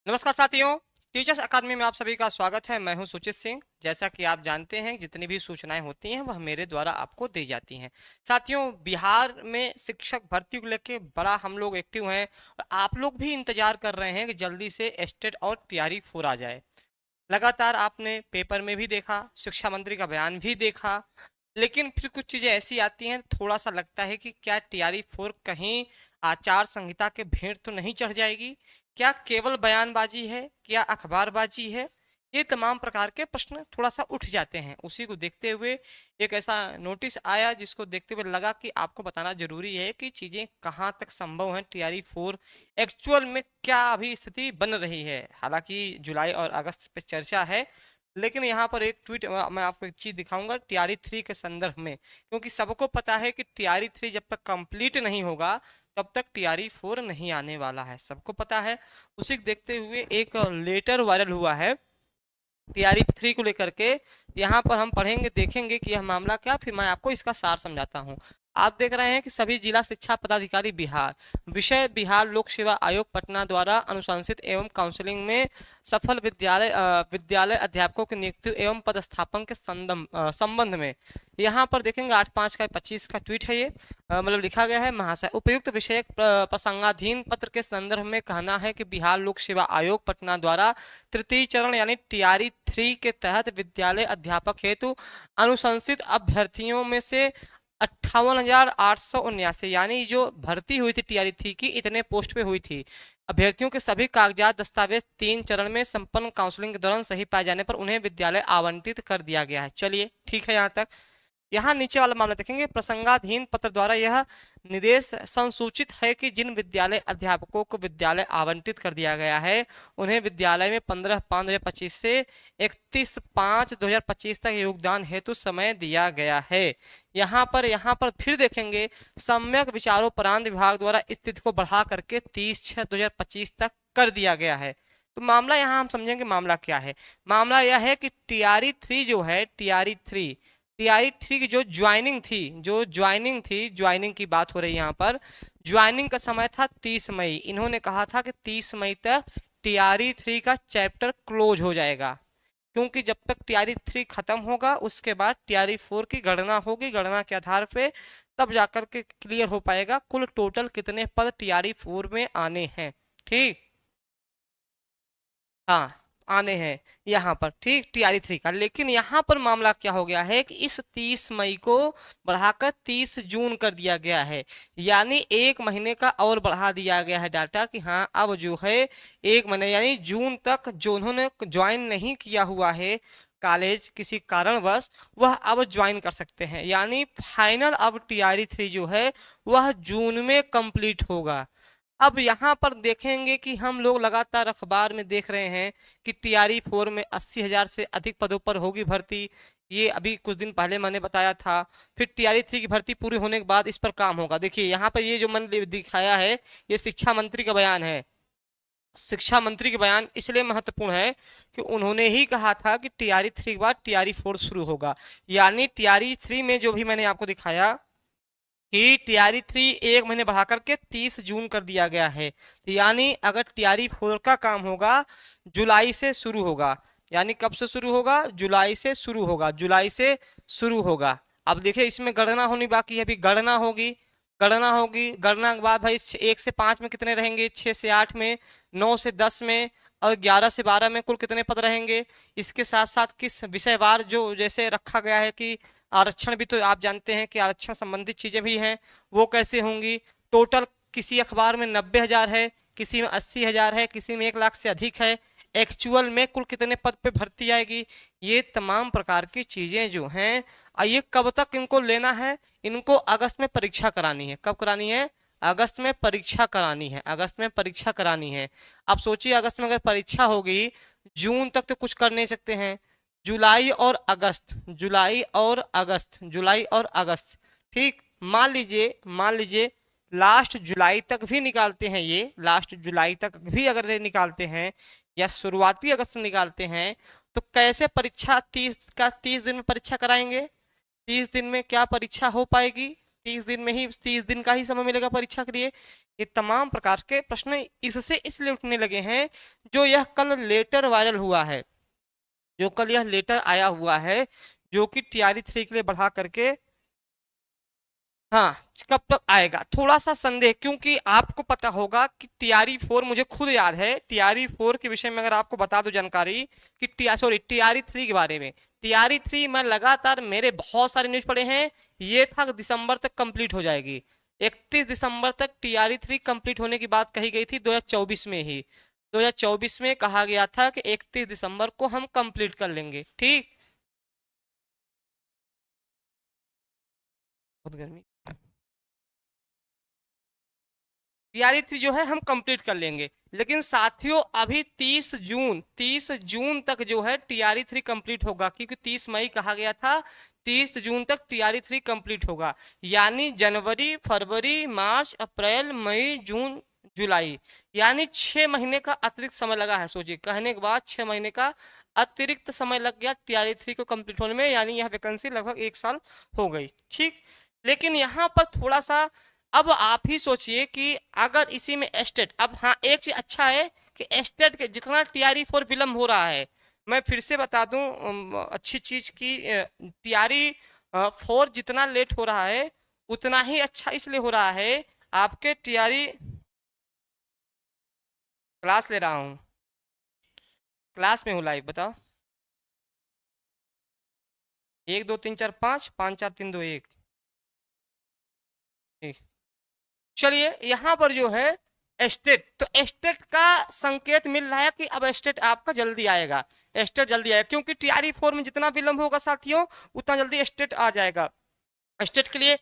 नमस्कार साथियों, टीचर्स अकादमी में आप सभी का स्वागत है। मैं हूं सुचित सिंह। जैसा कि आप जानते हैं, जितनी भी सूचनाएं होती हैं वह मेरे द्वारा आपको दी जाती हैं। साथियों, बिहार में शिक्षक भर्ती को लेकर बड़ा हम लोग एक्टिव हैं और आप लोग भी इंतजार कर रहे हैं कि जल्दी से एस्टेट और टीआरई 4 आ जाए। लगातार आपने पेपर में भी देखा, शिक्षा मंत्री का बयान भी देखा, लेकिन फिर कुछ चीजें ऐसी आती हैं, थोड़ा सा लगता है कि क्या टीआरई 4 कहीं आचार संहिता के भेंट तो नहीं चढ़ जाएगी? क्या केवल बयानबाजी है? क्या अखबारबाजी है? ये तमाम प्रकार के प्रश्न थोड़ा सा उठ जाते हैं। उसी को देखते हुए एक ऐसा नोटिस आया जिसको देखते हुए लगा कि आपको बताना जरूरी है कि चीजें कहाँ तक संभव हैं। टीआरई 4 एक्चुअल में क्या अभी स्थिति बन रही है? हालांकि जुलाई और अगस्त पे चर्चा है, लेकिन यहाँ पर एक ट्वीट मैं आपको एक चीज दिखाऊंगा टीआरई 3 के संदर्भ में, क्योंकि सबको पता है कि टीआरई 3 जब तक कंप्लीट नहीं होगा तब तक टीआरई 4 नहीं आने वाला है, सबको पता है। उसी को देखते हुए एक लेटर वायरल हुआ है टीआरई 3 को लेकर के। यहाँ पर हम पढ़ेंगे, देखेंगे कि यह मामला क्या, फिर मैं आपको इसका सार समझाता हूँ। आप देख रहे हैं कि सभी जिला शिक्षा पदाधिकारी बिहार, विषय बिहार लोक सेवा आयोग पटना द्वारा अनुशंसित एवं काउंसलिंग में सफल विद्यालय अध्यापकों की नियुक्ति एवं पदस्थापन के संबंध में। यहाँ पर देखेंगे 8/5/25 का ट्वीट है ये, मतलब लिखा गया है। महाशय, उपयुक्त विषयक प्रसंगाधीन पत्र के संदर्भ में कहना है कि बिहार लोक सेवा आयोग पटना द्वारा तृतीय चरण यानी टीआरई 3 के तहत विद्यालय अध्यापक हेतु अनुशंसित अभ्यर्थियों में से 58,879 यानी जो भर्ती हुई थी टीआरई 3 की, इतने पोस्ट पे हुई थी। अभ्यर्थियों के सभी कागजात दस्तावेज 3 चरण में संपन्न काउंसलिंग के दौरान सही पाए जाने पर उन्हें विद्यालय आवंटित कर दिया गया है। चलिए ठीक है, यहाँ तक। यहाँ नीचे वाला मामला देखेंगे, प्रसंगाधीन पत्र द्वारा यह निर्देश संसूचित है कि जिन विद्यालय अध्यापकों को विद्यालय आवंटित कर दिया गया है उन्हें विद्यालय में 15/5/2025 से 31/5/2025 तक योगदान हेतु समय दिया गया है। यहाँ पर फिर देखेंगे, सम्यक विचारोपरांत विभाग द्वारा इस तिथि को बढ़ा करके 30/6/2025 तक कर दिया गया है। तो मामला यहाँ हम समझेंगे मामला क्या है। मामला यह है कि टीआरई 3 जो है, टीआरई 3 की जो ज्वाइनिंग की बात हो रही है। यहाँ पर ज्वाइनिंग का समय था 30 मई। इन्होंने कहा था कि 30 मई तक टीआरई 3 का चैप्टर क्लोज हो जाएगा, क्योंकि जब तक टीआरई 3 खत्म होगा उसके बाद टीआरई 4 की गणना होगी। गणना के आधार पे तब जाकर के क्लियर हो पाएगा कुल टोटल कितने पद टीआरई 4 में आने हैं। ठीक, हाँ, आने हैं यहाँ पर, ठीक, टीआरई 3 का। लेकिन यहाँ पर मामला क्या हो गया है कि इस 30 मई को बढ़ाकर 30 जून कर दिया गया है, यानी 1 महीने का और बढ़ा दिया गया है डाटा कि हाँ अब जो है 1 महीने यानी जून तक जो उन्होंने ज्वाइन नहीं किया हुआ है कॉलेज किसी कारणवश, वह अब ज्वाइन कर सकते हैं। यानी फाइनल अब टीआरई 3 जो है वह जून में कंप्लीट होगा। अब यहाँ पर देखेंगे कि हम लोग लगातार अखबार में देख रहे हैं कि टीआरई 4 में 80,000 से अधिक पदों पर होगी भर्ती। ये अभी कुछ दिन पहले मैंने बताया था। फिर टीआरई 3 की भर्ती पूरी होने के बाद इस पर काम होगा। देखिए यहाँ पर ये जो मैंने दिखाया है, ये शिक्षा मंत्री का बयान है। शिक्षा मंत्री का बयान इसलिए महत्वपूर्ण है कि उन्होंने ही कहा था कि टीआरई 3 के बाद टीआरई 4 शुरू होगा। यानी टीआरई 3 में जो भी मैंने आपको दिखाया कि टीआरई 3 1 महीने बढ़ा करके 30 जून कर दिया गया है। तो यानी अगर टीआरई 4 का काम होगा जुलाई से शुरू होगा। यानी कब से शुरू होगा? जुलाई से शुरू होगा, जुलाई से शुरू होगा। अब देखिए इसमें गणना होनी बाकी है, अभी गणना के बाद भाई 1 से 5 में कितने रहेंगे, 6 से 8 में, 9 से 10 में और 11 से 12 में कुल कितने पद रहेंगे। इसके साथ साथ किस विषयवार जो जैसे रखा गया है कि आरक्षण भी, तो आप जानते हैं कि आरक्षण संबंधित चीजें भी हैं, वो कैसे होंगी। टोटल किसी अखबार में 90,000 है, किसी में 80,000 है, किसी में 1 लाख से अधिक है। एक्चुअल में कुल कितने पद पे भर्ती आएगी, ये तमाम प्रकार की चीजें जो हैं, ये कब तक इनको लेना है? इनको अगस्त में परीक्षा करानी है। कब करानी है? अगस्त में परीक्षा करानी है, अगस्त में परीक्षा करानी है। अब सोचिए अगस्त में अगर परीक्षा होगी, जून तक तो कुछ कर नहीं सकते हैं। जुलाई और अगस्त, ठीक, मान लीजिए लास्ट जुलाई तक भी निकालते हैं, ये लास्ट जुलाई तक भी अगर ये निकालते हैं या शुरुआती अगस्त में निकालते हैं, तो कैसे परीक्षा 30 दिन में परीक्षा कराएंगे? 30 दिन में क्या परीक्षा हो पाएगी? 30 दिन में ही 30 दिन का ही समय मिलेगा परीक्षा के लिए। ये तमाम प्रकार के प्रश्न इससे इसलिए उठने लगे हैं जो यह कल लेटर वायरल हुआ है, जो कल यह लेटर आया हुआ है जो कि TRE 3 के लिए बढ़ा करके, हाँ कब तक आएगा थोड़ा सा संदेह, क्योंकि आपको पता होगा कि TRE 4, मुझे खुद याद है TRE 4 के विषय में अगर आपको बता दो जानकारी कि TRE 3 के बारे में, TRE 3 मैं लगातार मेरे बहुत सारे न्यूज पढ़े हैं, ये था दिसंबर तक कंप्लीट हो जाएगी। 31 दिसंबर तक TRE 3 कंप्लीट होने की बात कही गई थी 2024 में ही, 2024 में कहा गया था कि 31 दिसंबर को हम कंप्लीट कर लेंगे। ठीक, बहुत गर्मी, TRE 3 जो है हम कंप्लीट कर लेंगे, लेकिन साथियों अभी 30 जून तक जो है TRE 3 कंप्लीट होगा, क्योंकि 30 मई कहा गया था, 30 जून तक TRE 3 कंप्लीट होगा। यानी जनवरी, फरवरी, मार्च, अप्रैल, मई, जून, जुलाई, यानी 6 महीने का अतिरिक्त समय लगा है। सोचिए, कहने के बाद 6 महीने का अतिरिक्त समय लग गया TRE 3 को कंप्लीट होने में, यानी यह वैकेंसी लगभग 1 साल हो गई। ठीक, लेकिन यहाँ पर थोड़ा सा अब आप ही सोचिए कि अगर इसी में एस्टेट, अब हाँ एक चीज अच्छा है कि एस्टेट के जितना TRE 4 विलम्ब हो रहा है, मैं फिर से बता दूं अच्छी चीज की, TRE 4 जितना लेट हो रहा है उतना ही अच्छा इसलिए हो रहा है, आपके TRE, क्लास ले रहा हूँ, क्लास में हूँ लाइव, बताओ 1 2 3 4 5 5 4 3 2 1। चलिए यहाँ पर जो है एस्टेट, तो एस्टेट का संकेत मिल रहा है कि अब एस्टेट आपका जल्दी आएगा, एस्टेट जल्दी आएगा, क्योंकि TRE 4 में जितना विलंब होगा साथियों उतना जल्दी एस्टेट आ जाएगा। एस्टेट के लिए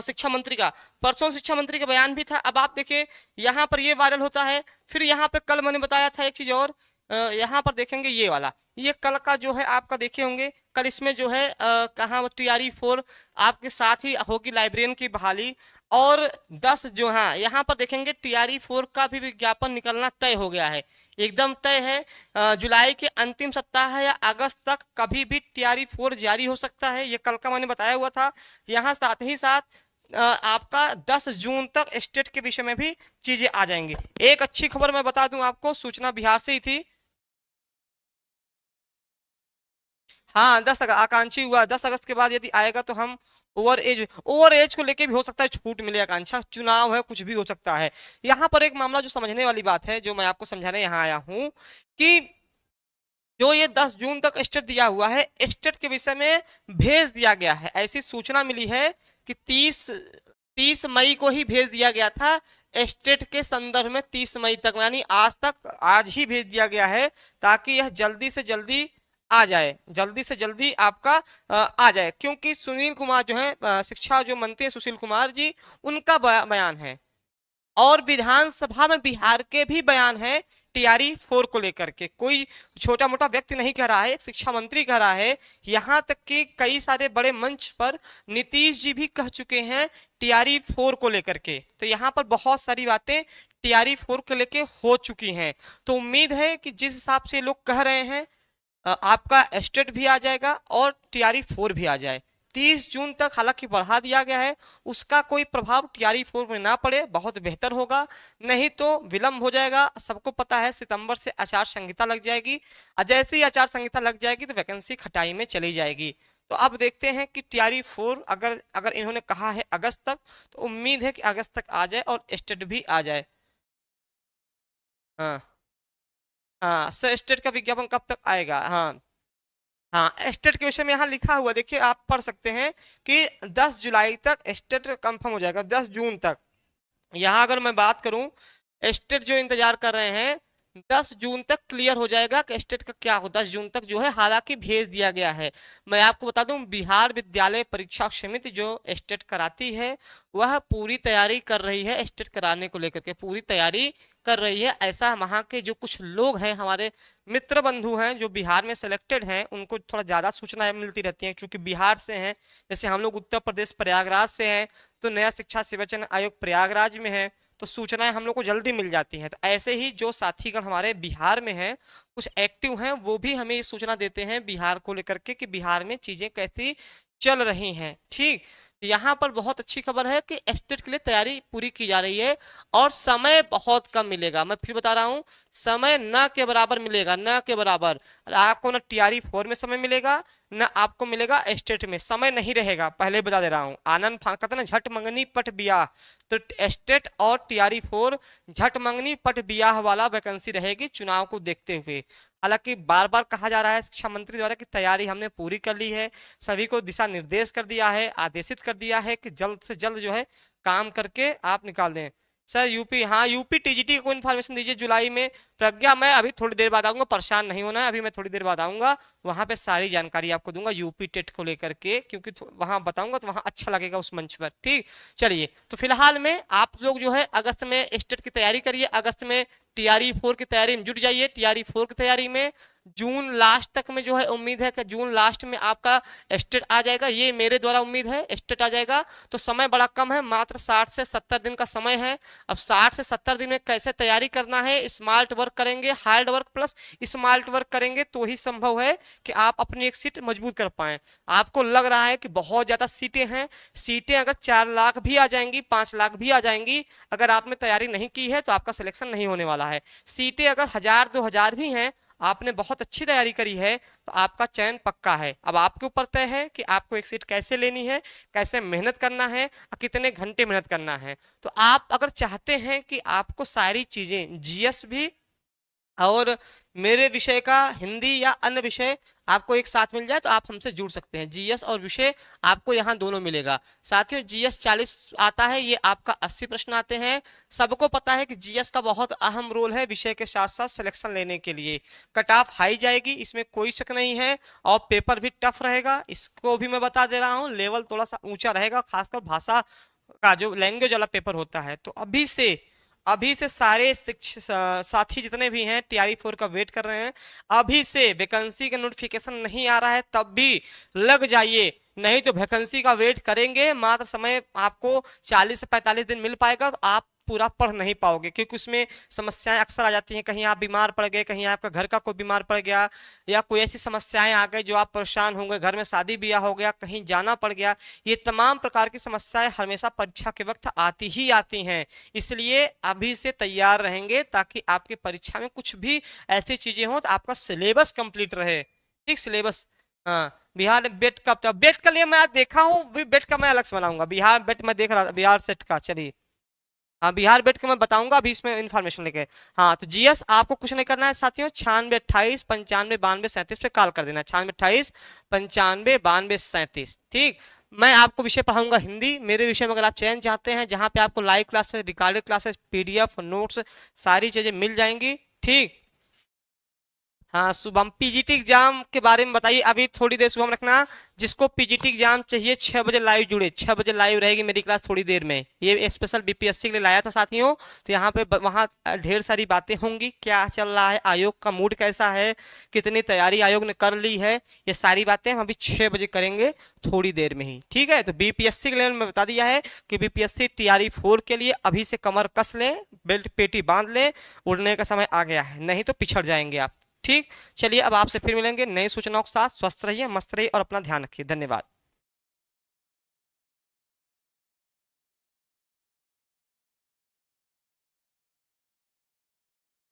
शिक्षा मंत्री का परसों शिक्षा मंत्री का बयान भी था। अब आप देखिए यहाँ पर ये वायरल होता है, फिर यहाँ पे कल मैंने बताया था एक चीज और, यहाँ पर देखेंगे ये वाला, ये कल का जो है आपका देखे होंगे, कल इसमें जो है कहाँ TRE 4 आपके साथ ही होगी लाइब्रेरियन की बहाली, और 10 जो, हाँ यहाँ पर देखेंगे TRE 4 का भी विज्ञापन निकलना तय हो गया है, एकदम तय है। जुलाई के अंतिम सप्ताह है या अगस्त तक कभी भी TRE 4 जारी हो सकता है, ये कल का मैंने बताया हुआ था। यहाँ साथ ही साथ आपका 10 जून तक स्टेट के विषय में भी चीजें आ जाएंगी। एक अच्छी खबर मैं बता दूं आपको, सूचना बिहार से ही थी, हाँ 10 अगस्त आकांक्षी हुआ, 10 अगस्त के बाद यदि आएगा तो हम ओवर एज को लेके भी हो सकता है छूट मिले, आकांक्षा चुनाव है, कुछ भी हो सकता है। यहाँ पर एक मामला जो समझने वाली बात है, जो मैं आपको समझाने यहाँ आया हूँ कि जो ये 10 जून तक स्टेट दिया हुआ है, स्टेट के विषय में भेज दिया गया है, ऐसी सूचना मिली है कि 30 मई को ही भेज दिया गया था स्टेट के संदर्भ में, 30 मई तक, यानी आज तक, आज ही भेज दिया गया है ताकि यह जल्दी से जल्दी आ जाए, जल्दी से जल्दी आपका आ जाए, क्योंकि सुनील कुमार जो है शिक्षा जो मंत्री है सुशील कुमार जी, उनका बयान है, और विधानसभा में बिहार के भी बयान है TRE 4 को लेकर के, कोई छोटा मोटा व्यक्ति नहीं कह रहा है, एक शिक्षा मंत्री कह रहा है। यहाँ तक कि कई सारे बड़े मंच पर नीतीश जी भी कह चुके हैं TRE 4 को लेकर के, तो यहाँ पर बहुत सारी बातें TRE 4 को लेकर हो चुकी हैं। तो उम्मीद है कि जिस हिसाब से लोग कह रहे हैं आपका स्टेट भी आ जाएगा और TRE 4 भी आ जाए। 30 जून तक हालांकि बढ़ा दिया गया है, उसका कोई प्रभाव TRE 4 में ना पड़े, बहुत बेहतर होगा, नहीं तो विलंब हो जाएगा। सबको पता है सितंबर से आचार संहिता लग जाएगी, और जैसे ही आचार संहिता लग जाएगी तो वैकेंसी खटाई में चली जाएगी। तो अब देखते हैं कि TRE 4 अगर अगर इन्होंने कहा है अगस्त तक, तो उम्मीद है कि अगस्त तक आ जाए और स्टेट भी आ जाए। हाँ हाँ, सर स्टेट का विज्ञापन कब तक आएगा? हाँ हाँ, स्टेट के विषय में यहाँ लिखा हुआ देखिए, आप पढ़ सकते हैं कि 10 जुलाई तक स्टेट कंफर्म हो जाएगा, 10 जून तक। यहाँ अगर मैं बात करूं, स्टेट जो इंतजार कर रहे हैं 10 जून तक क्लियर हो जाएगा कि स्टेट का क्या हो, 10 जून तक जो है हालांकि भेज दिया गया है। मैं आपको बता दूं, बिहार विद्यालय परीक्षा समिति जो स्टेट कराती है वह पूरी तैयारी कर रही है, स्टेट कराने को लेकर के पूरी तैयारी कर रही है। ऐसा वहाँ के जो कुछ लोग हैं, हमारे मित्र बंधु हैं जो बिहार में सिलेक्टेड हैं, उनको थोड़ा ज़्यादा सूचनाएं मिलती रहती हैं, क्योंकि बिहार से हैं। जैसे हम लोग उत्तर प्रदेश प्रयागराज से हैं, तो नया शिक्षा सेवचयन आयोग प्रयागराज में है, तो सूचनाएं हम लोग को जल्दी मिल जाती हैं। तो ऐसे ही जो साथीगण हमारे बिहार में हैं, कुछ एक्टिव हैं, वो भी हमें ये सूचना देते हैं बिहार को लेकर के कि बिहार में चीज़ें कैसी चल रही हैं। ठीक, यहाँ पर बहुत अच्छी खबर है कि एस्टेट के लिए तैयारी पूरी की जा रही है और समय बहुत कम मिलेगा। मैं फिर बता रहा हूँ, समय न के बराबर मिलेगा, न के बराबर। आपको ना टीआरई 4 में समय मिलेगा, न आपको मिलेगा एस्टेट में, समय नहीं रहेगा, पहले बता दे रहा हूँ। आनंद कहते ना झट मंगनी पट बियाह, तो एस्टेट और टीआरई 4 झट मंगनी पट बियाह वाला वैकेंसी रहेगी चुनाव को देखते हुए। हालांकि बार बार कहा जा रहा है शिक्षा मंत्री द्वारा कि तैयारी हमने पूरी कर ली है, सभी को दिशा निर्देश कर दिया है, आदेशित कर दिया है कि जल्द से जल्द जो है काम करके आप निकाल दें। सर यूपी, हाँ यूपी टीजीटी को इन्फॉर्मेशन दीजिए जुलाई में। प्रज्ञा मैं अभी थोड़ी देर बाद आऊंगा, परेशान नहीं होना है, अभी मैं थोड़ी देर बाद आऊंगा, वहां पे सारी जानकारी आपको दूंगा यूपी टेट को लेकर के, क्योंकि वहां बताऊंगा तो वहां अच्छा लगेगा उस मंच पर। ठीक, चलिए तो फिलहाल में आप लोग जो है अगस्त में स्टेट की तैयारी करिए, अगस्त में टीआरई 4 की तैयारी में जुट जाइए। टीआरई 4 की तैयारी में जून लास्ट तक में जो है उम्मीद है कि जून लास्ट में आपका स्टेट आ जाएगा, ये मेरे द्वारा उम्मीद है स्टेट आ जाएगा। तो समय बड़ा कम है, मात्र 60 से 70 दिन का समय है। अब 60 से 70 दिन में कैसे तैयारी करना है, स्मार्ट वर्क करेंगे, hard work plus smart work करेंगे तो ही संभव है कि आप अपनी एक सीट मजबूत कर पाए। आपको लग रहा है कि बहुत ज्यादा सीटें हैं, सीटें अगर 4 लाख भी आ जाएंगी, 5 लाख भी आ जाएंगी, अगर आपने तैयारी नहीं की है तो आपका सिलेक्शन नहीं होने वाला है। सीटें अगर 1000-2000 भी हैं, आपने बहुत अच्छी तैयारी करी है तो आपका चयन पक्का है। अब आपके ऊपर तय है कि आपको एक सीट कैसे लेनी है, कैसे मेहनत करना है और कितने घंटे मेहनत करना है। तो आप अगर चाहते हैं कि आपको सारी चीजें जीएस भी और मेरे विषय का हिंदी या अन्य विषय आपको एक साथ मिल जाए तो आप हमसे जुड़ सकते हैं। जीएस और विषय आपको यहाँ दोनों मिलेगा। साथियों जीएस 40 आता है, ये आपका 80 प्रश्न आते हैं। सबको पता है कि जीएस का बहुत अहम रोल है विषय के साथ साथ सिलेक्शन लेने के लिए। कट ऑफ हाई जाएगी, इसमें कोई शक नहीं है, और पेपर भी टफ रहेगा, इसको भी मैं बता दे रहा हूँ। लेवल थोड़ा सा ऊंचा रहेगा, खासकर भाषा का जो लैंग्वेज वाला पेपर होता है। तो अभी से सारे साथी जितने भी हैं टीआरई 4 का वेट कर रहे हैं, अभी से वैकेंसी का नोटिफिकेशन नहीं आ रहा है तब भी लग जाइए, नहीं तो वैकेंसी का वेट करेंगे मात्र समय आपको 40 से 45 दिन मिल पाएगा तो आप पूरा पढ़ नहीं पाओगे, क्योंकि उसमें समस्याएं अक्सर आ जाती हैं। कहीं आप बीमार पड़ गए, कहीं आपका घर का कोई बीमार पड़ गया, या कोई ऐसी समस्याएं आ गई जो आप परेशान होंगे, घर में शादी ब्याह हो गया, कहीं जाना पड़ गया। ये तमाम प्रकार की समस्याएं हमेशा परीक्षा के वक्त आती ही आती हैं। इसलिए अभी से तैयार रहेंगे ताकि आपकी परीक्षा में कुछ भी ऐसी चीजें हो तो आपका सिलेबस कंप्लीट रहे। ठीक, सिलेबस। हाँ, बिहार बेट का, बेट का लिए मैं आज देखा हूँ, बेट का मैं अलग से बनाऊंगा। बिहार बेट मैं देख रहा था, बिहार सेट का। चलिए, हाँ बिहार बेट के मैं बताऊंगा अभी इसमें इन्फॉर्मेशन लेके। हाँ तो जीएस आपको कुछ नहीं करना है साथियों, 9628 95 92 37 पे कॉल कर देना, 9628 95 92 37। ठीक, मैं आपको विषय पढ़ाऊंगा हिंदी। मेरे विषय में अगर आप चयन चाहते हैं, जहाँ पे आपको live classes, recorded classes, PDF, notes, सारी चीजें मिल जाएंगी। ठीक, हाँ शुभम पीजीटी एग्जाम के बारे में बताइए। अभी थोड़ी देर शुभम रखना, जिसको पीजीटी एग्जाम चाहिए 6 बजे लाइव जुड़े, 6 बजे लाइव रहेगी मेरी क्लास थोड़ी देर में। ये स्पेशल बीपीएससी के लिए लाया था साथियों, तो यहाँ पे वहाँ ढेर सारी बातें होंगी, क्या चल रहा है, आयोग का मूड कैसा है, कितनी तैयारी आयोग ने कर ली है, ये सारी बातें हम अभी 6 बजे करेंगे थोड़ी देर में ही। ठीक है, तो बीपीएससी के लिए मैं बता दिया है कि बीपीएससी टीआरई 4 के लिए अभी से कमर कस लें, बेल्ट पेटी बांध लें, उड़ने का समय आ गया है, नहीं तो पिछड़ जाएंगे आप। ठीक, चलिए अब आपसे फिर मिलेंगे नई सूचनाओं के साथ। स्वस्थ रहिए, मस्त रहिए और अपना ध्यान रखिए। धन्यवाद।